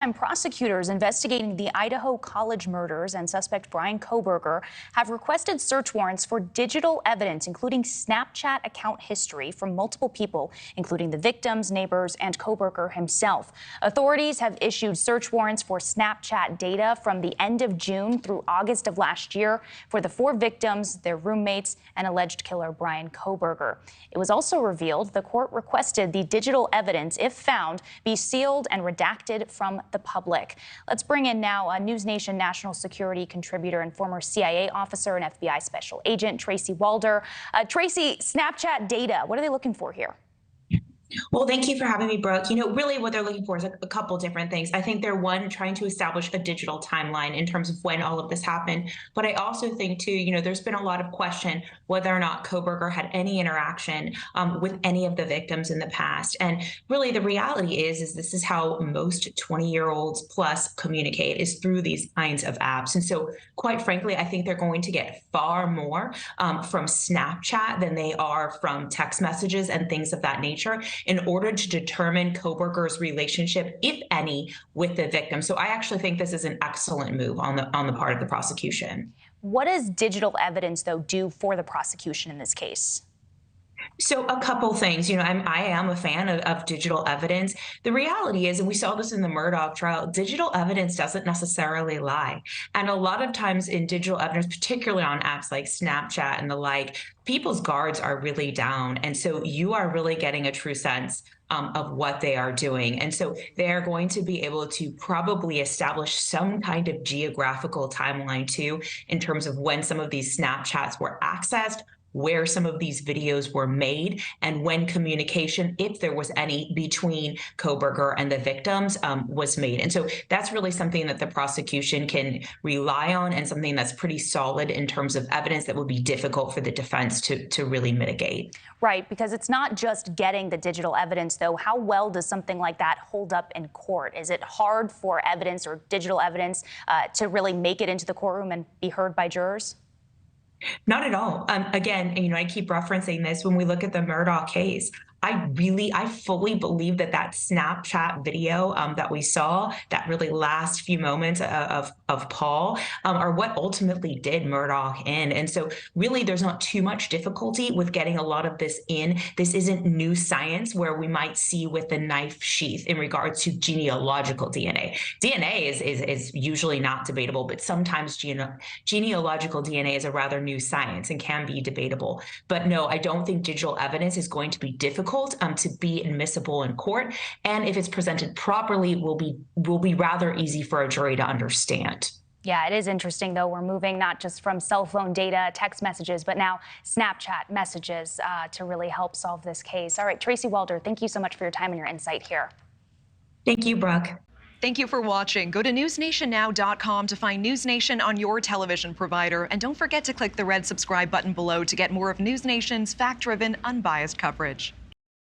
And prosecutors investigating the Idaho college murders and suspect Bryan Kohberger have requested search warrants for digital evidence, including Snapchat account history from multiple people, including the victims, neighbors, and Kohberger himself. Authorities have issued search warrants for Snapchat data from the end of June through August of last year for the 4 victims, their roommates, and alleged killer Bryan Kohberger. It was also revealed the court requested the digital evidence, if found, be sealed and redacted from the public. Let's bring in now a NewsNation national security contributor and former CIA officer and FBI special agent, Tracy Walder. Tracy, Snapchat data, what are they looking for here? Well, thank you for having me, Brooke. Really what they're looking for is a couple different things. I think they're, one, trying to establish a digital timeline in terms of when all of this happened. But I also think, too, there's been a lot of question whether or not Kohberger had any interaction with any of the victims in the past. And really, the reality is this is how most 20-year-olds plus communicate, is through these kinds of apps. And so, quite frankly, I think they're going to get far more from Snapchat than they are from text messages and things of that nature, in order to determine Kohberger's relationship, if any, with the victim. So I actually think this is an excellent move on the part of the prosecution. What does digital evidence, though, do for the prosecution in this case? So a couple things, I am a fan of digital evidence. The reality is, and we saw this in the Murdaugh trial, digital evidence doesn't necessarily lie. And a lot of times in digital evidence, particularly on apps like Snapchat and the like, people's guards are really down. And so you are really getting a true sense of what they are doing. And so they're going to be able to probably establish some kind of geographical timeline too, in terms of when some of these Snapchats were accessed, where some of these videos were made, and when communication, if there was any, between Kohberger and the victims was made. And so that's really something that the prosecution can rely on, and something that's pretty solid in terms of evidence that would be difficult for the defense to really mitigate. Right, because it's not just getting the digital evidence, though. How well does something like that hold up in court? Is it hard for evidence or digital evidence to really make it into the courtroom and be heard by jurors? Not at all. Again, I keep referencing this when we look at the Murdaugh case. I fully believe that Snapchat video that we saw, that really last few moments of Paul, are what ultimately did Murdaugh in. And so really there's not too much difficulty with getting a lot of this in. This isn't new science where we might see with the knife sheath in regards to genealogical DNA. DNA is usually not debatable, but sometimes genealogical DNA is a rather new science and can be debatable. But no, I don't think digital evidence is going to be difficult to be admissible in court, and if it's presented properly, will be rather easy for a jury to understand. Yeah, it is interesting, though. We're moving not just from cell phone data, text messages, but now Snapchat messages to really help solve this case. All right, Tracy Walder, thank you so much for your time and your insight here. Thank you, Brooke. Thank you for watching. Go to newsnationnow.com to find NewsNation on your television provider. And don't forget to click the red subscribe button below to get more of NewsNation's fact-driven, unbiased coverage.